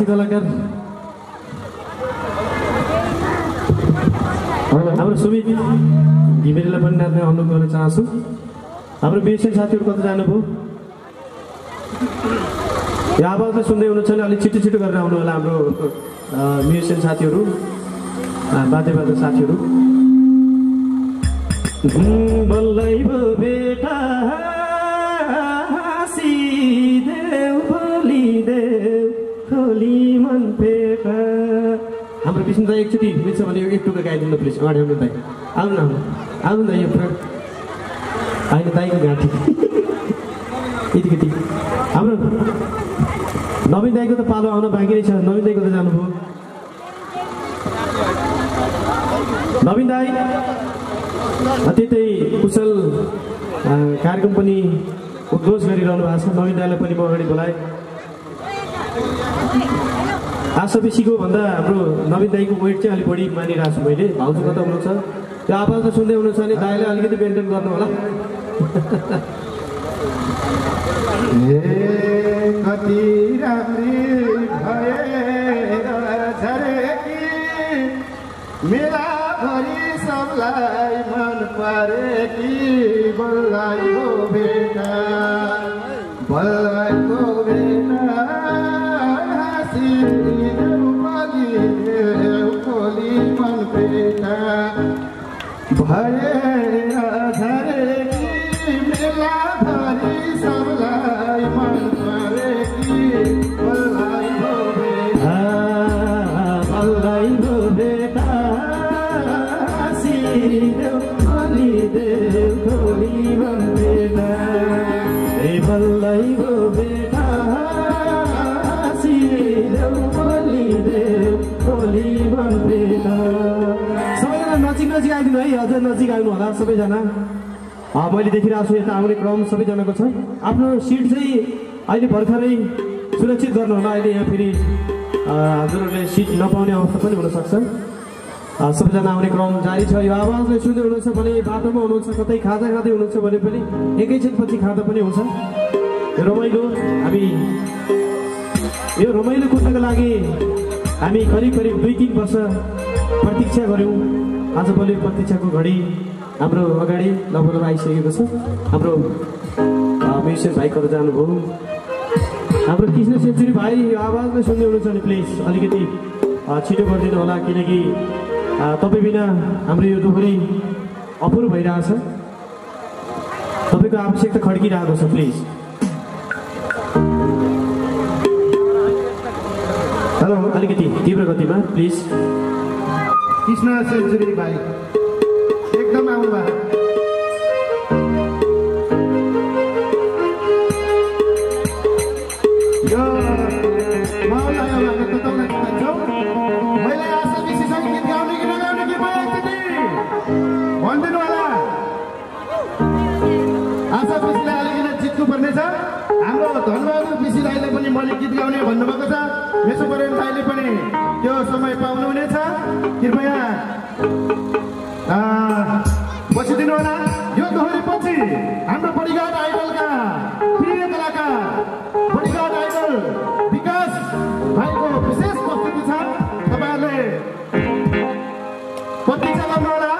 कलाकार हाम्रो सुमित घिमिरेलाई पनि नाच्ने अनुरोध गर्न चाहन्छु। हाम्रो म्युजिसियन साथीहरू कता जानुभयो? यो आवाजलाई सुन्दै हुनुहुन्छ भने अलिक छिटो छिटो गरेर आउनु होला। हाम्रो म्युजिसियन साथीहरू, वाद्यवादक साथीहरू। बल्लै भो बेटा हाँसिदेऊ बोलिदेऊ खोली मन पेटा। हाम्रो विष्णु दाई एकचोटि मिल्छ भने एक टुक्का गाइदिनु प्लिज। अगाडि आउनु दाई, आउनु न आउनु दाई। यो होइन दाईको घाँटी यतिकति। हाम्रो नवीन दाईको त पालो आउन बाँकी नै छ। नवीन दाईको त जानुभयो। नवीन दाई त्यतै कुशल कार्यक्रम पनि उद्घोष गरिरहनु भएको छ। नवीन दाईलाई पनि म अगाडि बोलाएँ। आशा बेसीको भन्दा हाम्रो नवीन दाईको वेट चाहिँ अलिक बढी मानिरहेको छु मैले। भाउजू कता हुनुहुन्छ? त्यो आवाज सुन्दै हुनुहुन्छ भने दाईलाई अलिकति मेन्टेन गर्नु होला। कति राम्री भएर झरेकी मेलाभरि सबलाई मन परेकी बल्लाई हो बेटा बल्लाई हो बेटा हाँसिदेऊ बोलिदेऊ खोली मन पेटा भएर झरेकी मेलाभरि सबलाई मन परेकी बल्लाई हो बेटा बल्लाई हो बेटा हाँसिदेऊ बोलिदेऊ खोली मन पेटा। ए बल्लाई हो बेटा हाँसिदेऊ बोलिदेऊ खोली मन पेटा। सबैजना नजिक नजिक आइदिनु है। अझ नजिक आउनु होला सबैजना। मैले देखिरहेको छु यता आउने क्रम सबैजनाको छ। आफ्नो सिट चाहिँ अहिले भर्खरै सुरक्षित गर्नु होला। अहिले यहाँ फेरि हजुरहरूले सिट नपाउने अवस्था पनि हुनसक्छ। सबैजना आउने क्रम जारी छ। यो आवाजलाई सुन्दै हुनुहुन्छ भने बाटोमा हुनुहुन्छ, कतै खाजा खाँदै हुनुहुन्छ भने पनि एकैछिनपछि खाँदा पनि हुन्छ। यो रमाइलो यो रमाइलो कुर्नको लागि हामी करिब करिब 2-3 वर्ष प्रतीक्षा गऱ्यौँ। आजभोलि प्रतीक्षाको घडी हाम्रो अगाडि लगभग आइसकेको छ। हाम्रो म्युजिसियन भाइ कता जानुभयो? हाम्रो कृष्ण सेन्चुरी भाइ यो आवाजलाई सुन्दै हुनुहुन्छ भने प्लिज अलिकति छिटो गरिदिनु होला, किनकि तपाईँ बिना हाम्रो यो दोहोरी अपुरो भइरहेछ। तपाईँको आवश्यकता खड्किरहेको छ। प्लिज हेलो अलिकति तीव्र गतिमा प्लिज। कृष्ण सेन्चुरी भाइ एकदम आउनुभयो। यो मैले आशा बेसीसँग गीत गाउने कि नगाउने कि मलाई एकचोटि भनिदिनु होला। आशा बेसीलाई अलिकति जित्नु पर्नेछ। हाम्रो धनबहादुर बेसी दाइले पनि मैले गीत गाउने भन्नुभएको छ। मेसो गरेर दाइले पनि त्यो समय पाउनुहुनेछ। कृपया बसिदिनु होला। यो दोहोरी पछि हाम्रो बडीगार्ड आइडलका प्रिय कलाकार बडीगार्ड आइडल विकास भाइको विशेष प्रस्तुति छ। तपाईँहरूले प्रतीक्षा गर्नु होला।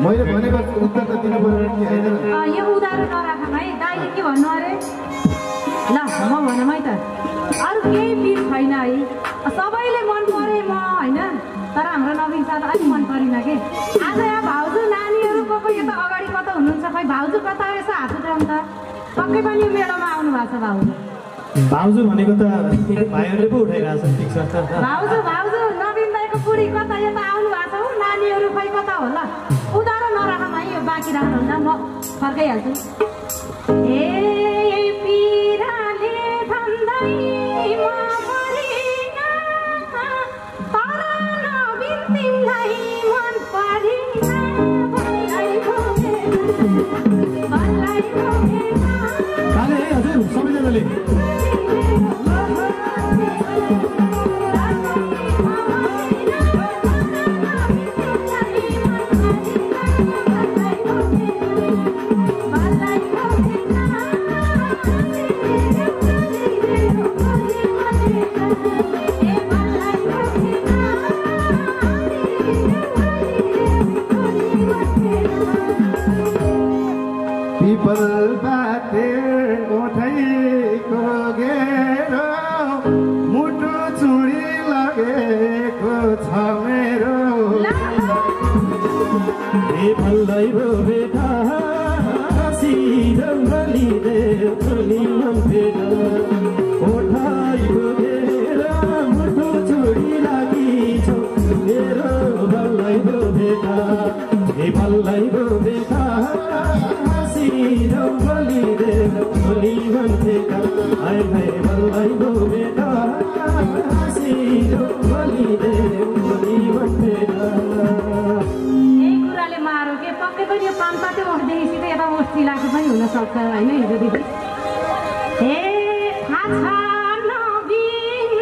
मैले भनेको उत्तर त दिनु पर्यो कि होइन? यो उधारो नराखौँ है। दाइले के भन्नु अरे? ल म भनौँ है त। अरू केही बिच छैन है। सबैले मन परे म होइन, तर हाम्रो नवीन साथ अलिक मन परेन कि। आज यहाँ भाउजू नानीहरू को यो त अगाडि कता हुनुहुन्छ? खै भाउजू कता यसो हात उठाउँ त। पक्कै पनि यो मेलामा आउनु भएको छ भाउजू। भाउजू भनेको त भाइहरूले पो उठाइरहेछ। ठिक छ भाउजू भाउजू नवीन दाइको बुढी कता यता आउनु भएको छ हौ। नानीहरू खै कता होला? उधारो नराखौँ है। यो बाँकी राख्नु हुन्छ, म फर्काइहाल्छु। ए पिराले भल्लै भो बेटा सिधौ बलिदे थोली मन भेटा ओठाइ भोगेर मुठो छोडी लागि छौ मेरो भल्लै भो बेटा भल्लै भो बेटा सिधौ बलिदे थोली मन भेटा हाय हाय भल्लै भो बेटा सिधौ बलिदे थोली मन भेटा पक्कै पनि यो पानपाते ओठदेखि सिधै यता ओठी लाग्नु पनि हुनसक्छ होइन हिजोदेखि थाहा छ नबिन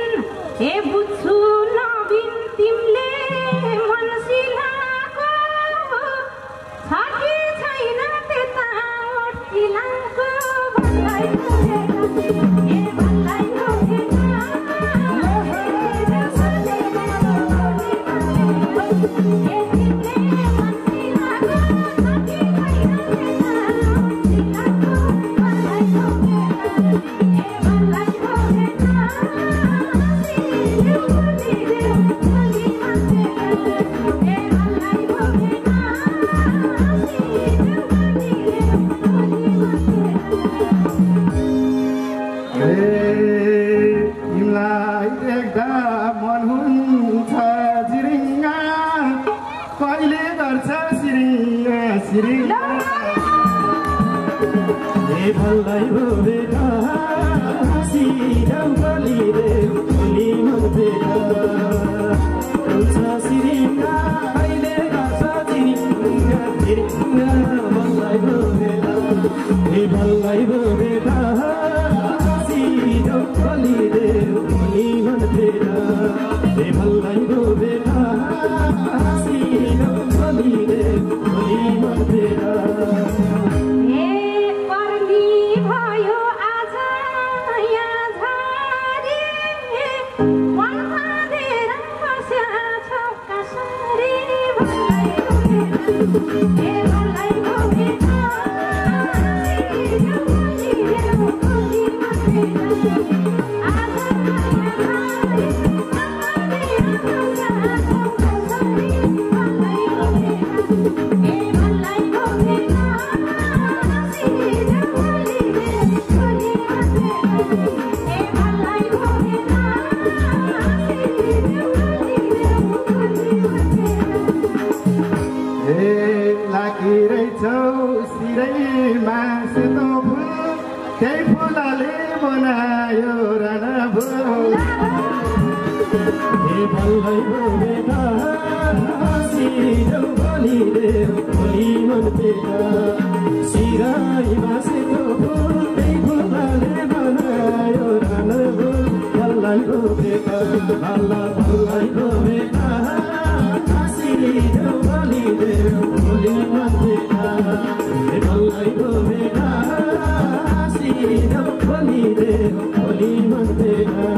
बुझ्छु नबिन तिमीले मन सिलाको छ कि छैन त्यता ओठिलाको भन्दै भल्लै भो बेटा सिधौ बलिदे थोली मन भेटा हुन्छ सिरिङ्गा अहिले गर्छ चिरिङ्गा चिरिङ्गा भल्लै भो बेटा भल्लै भो बेटा सिधौ बलिदे थोली मन भेटा भल्लै भो बेटा सिधौ बलिदे थोली मन भेटा भल्लै भो बेटा सिधौ बलिदे थोली मन भेटा सिराइमा सेतो फुल त्यही फुलले बनायो राना फुल भल्लै भो बेटा भल्लै भो बेटा सिधौ बलिदे थोली मन भेटा भल्लै भो बेटा सिधौ बलिदे थोली मन भेटा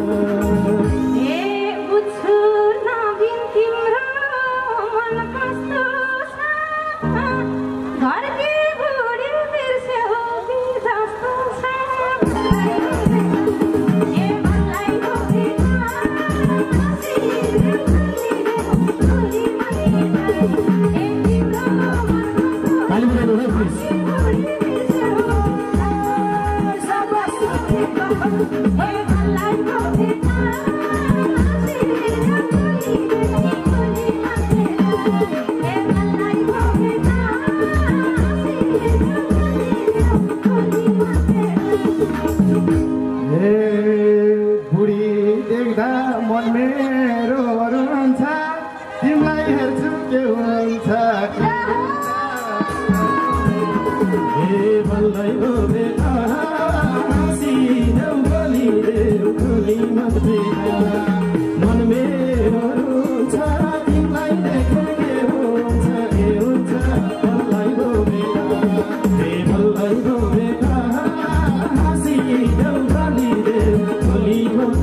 भल्लै भो बेटा सिधौ बलिदे थोली मन भेटा मन मेरो रुन्छ तिमीलाई देखे के हुन्छ भल्लै भो बेटा भल्लै भो बेटा सिधौ बलिदे थोली मन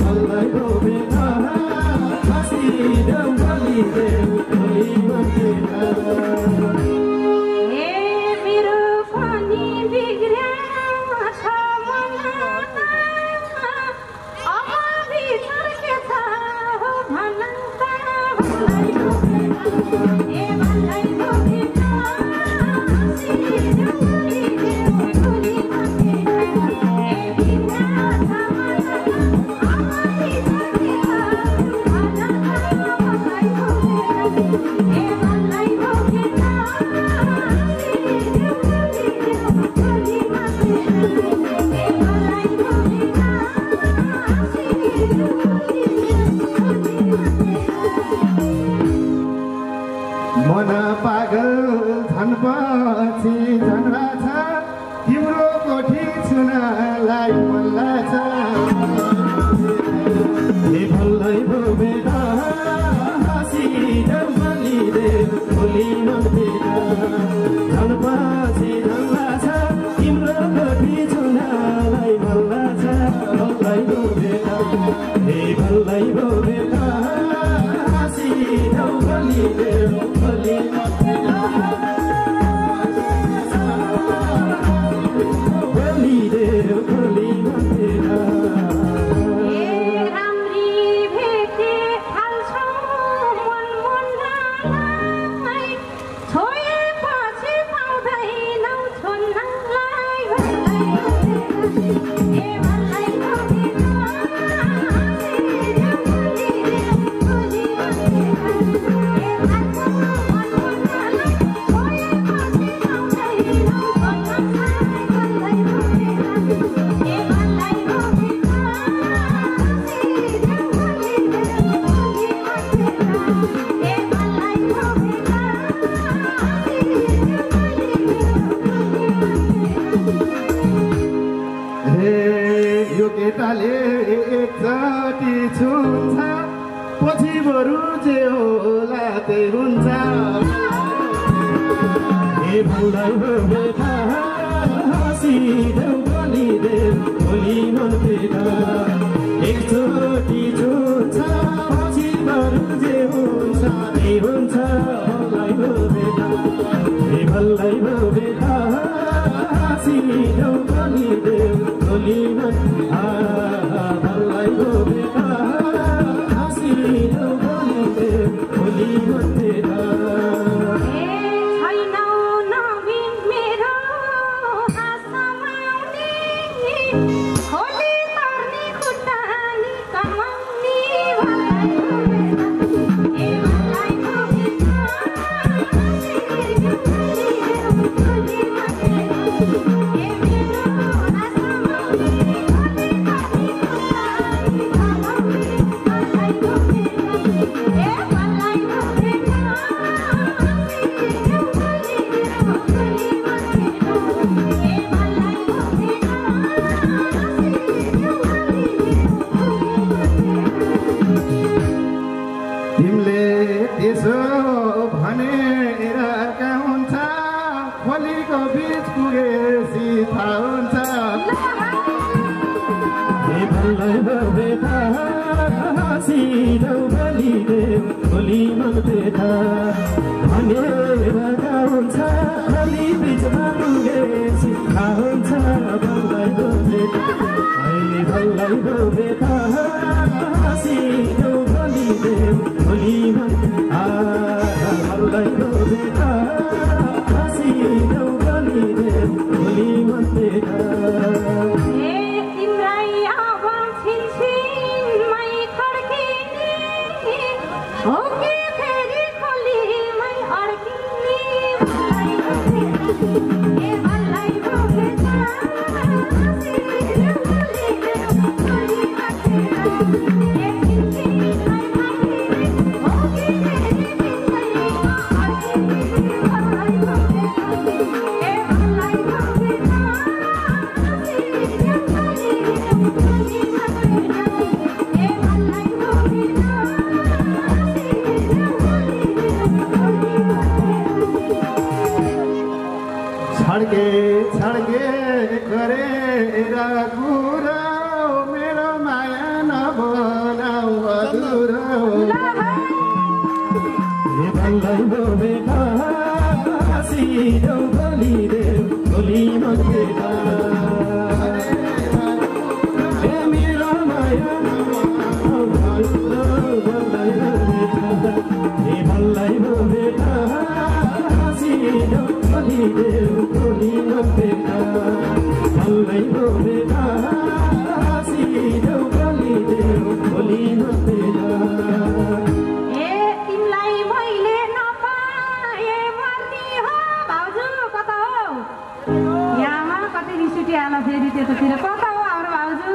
भल्लै भो बेटा सिधौ बलिदे थोली मन भेटा भल्लै मन पागल झनपछि झनवा छ तिम्रो कोठी छुनलाई मन लाग्छ हे भलै बेटा हाँसिदेऊ भनिदे भोलि नभेटा झनपछि झनवा छ तिम्रो कोठी छुनलाई मन लाग्छ भलै बेटा हे भलै बेटा हाँसिदेऊ भनिदे भोलि नभेटा भोलि नभेटा केटाले एकचोटि छुन्छ पछि बरु जे होला त्यही हुन्छ हे भलै बेटा हाँसिदेऊ भनिदेऊ भोलि नभेटा एकचोटि छुन्छ पछि बरु जे हुन्छ त्यही हुन्छ भलै बेटा हे भलै बेटा हाँसिदेऊ भनिदेऊ भोलि नभेटा भलै बेटा हाँसिदेऊ भनिदेऊ भोलि नभेटा तिमीले त्यसो भनेर का हुन्छ खोलीको बिच पुगेपछि थाहा हुन्छ हे भलै बेटा हाँसिदेऊ भनिदेऊ भोलि नभेटा भनेर का हुन्छ खोली बिचमा पुगेपछि थाहा हुन्छ भलै बेटा हे भलै बेटा हाँसिदेऊ भनिदेऊ भोलि नभेटा भलै बेटा हाँसिदेऊ भनिदेऊ भोलि नभेटा छड्के गरेर कुरा मेरो माया नबोलाऊ अधुरो हे भलै बेटा हाँसिदेऊ भनिदेऊ भोलि नभेटा हे मेरो माया हे भलै बेटा हाँसिदेऊ भनिदेऊ भोलि नभेटा भलै बेटा हाँसिदेऊ भनिदेऊ भोलि नभेटा तिमीलाई मैले छुट्याला फेरि त्यतातिर कता हो हाम्रो भाउजू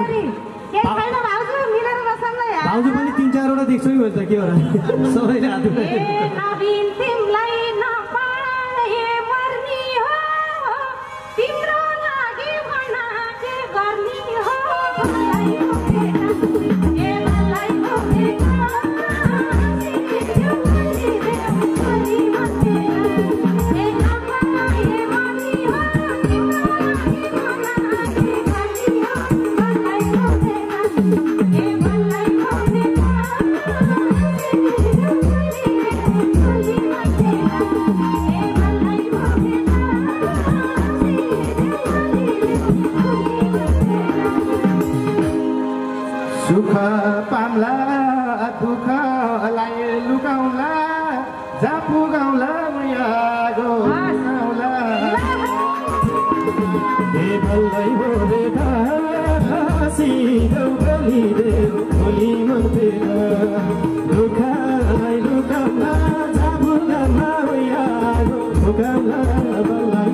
केही छैन भाउजू मिलेर बसौँ न भाउजू पनि 3-4 वटा देख्छु नि त के हो र सबैले हात नवीन तिमीलाई नपाए मर्नी हो तिम्रो लागि भना के गर्ने हो सुख पाम्ला दुःखलाई लुकाउला जा पुगाउला यहाँ गाउला भलै भोले हाँसिदेऊ बोलिदेऊ भोलि मन्दिर दुःखलाई लुकाउला जाबुगाउला भुगाउला भलै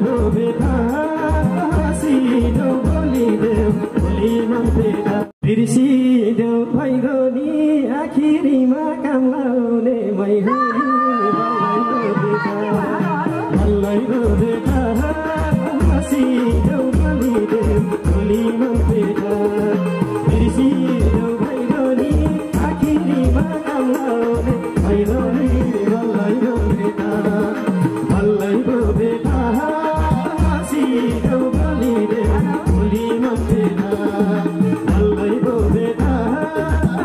भोले हाँसिदेऊ बोलिदेऊ भोलि मन्दिर बिर्सिदेऊ भइगयो नि आखिरीमा काम लाउने मै भलै भोले हाँसिदेऊ बोलिदेऊ भोलि मन्दिर बिर्सिदेऊ भइगयो नि आखिरीमा काम लाउने भलै भोले हाँसिदेऊ बोलिदेऊ भोलि मन्दिर भलै भोले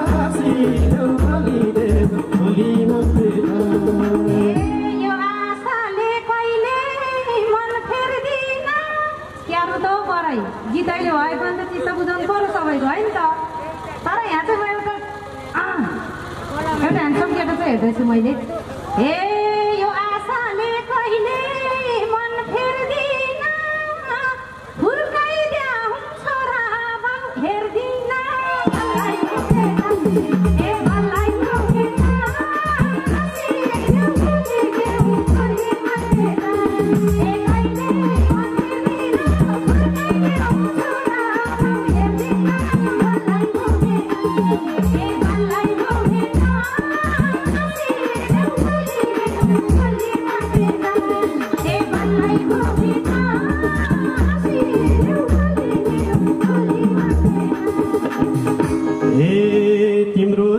हाँसिदेऊ बोलिदेऊ भोलि मन्दिर गीत अहिले भयो भने त चित्त बुझाउनु पर्यो सबैको होइन त तर यहाँ चाहिँ म एउटा ह्यान्डसम केटा चाहिँ हेर्दैछु मैले ए यो आशाले कहिले मन फेर्दिन फुर्काइद्याउ छोरा बाउ हेर्दिन ए मलाई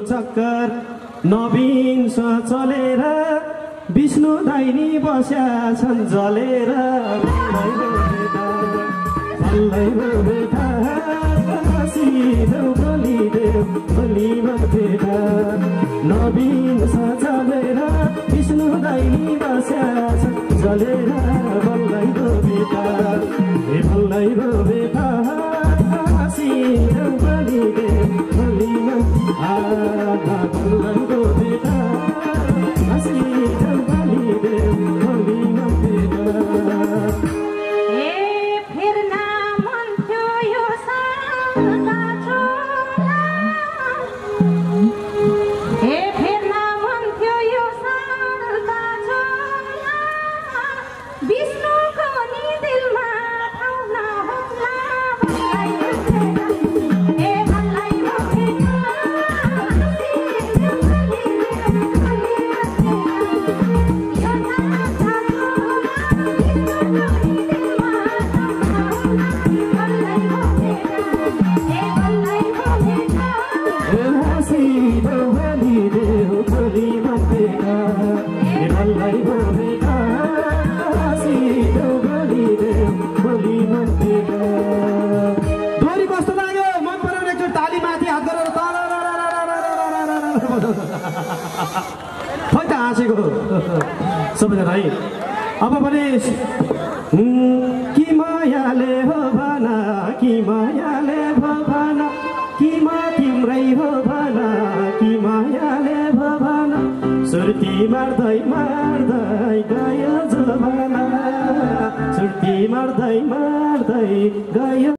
चक्कर नवीन चलेर विष्णु दाइनी बस्या छन् जलेर भलै बेटा हाँसिदेऊ बोलिदेऊ भोलि मन्दिर नवीन चलेर विष्णु दाइनी बस्या छन् जलेर भलै बेटा हाँसिदेऊ बोलिदेऊ भोलि खै त हाँसेको सबैजना है अब भने कि मायाले हो भना कि मायाले भो भना कि मा तिम्रै हो भना कि मायाले भो भना सुर्ती मार्दै मार्दै गयो जमाना सुर्ती मार्दै मार्दै गयो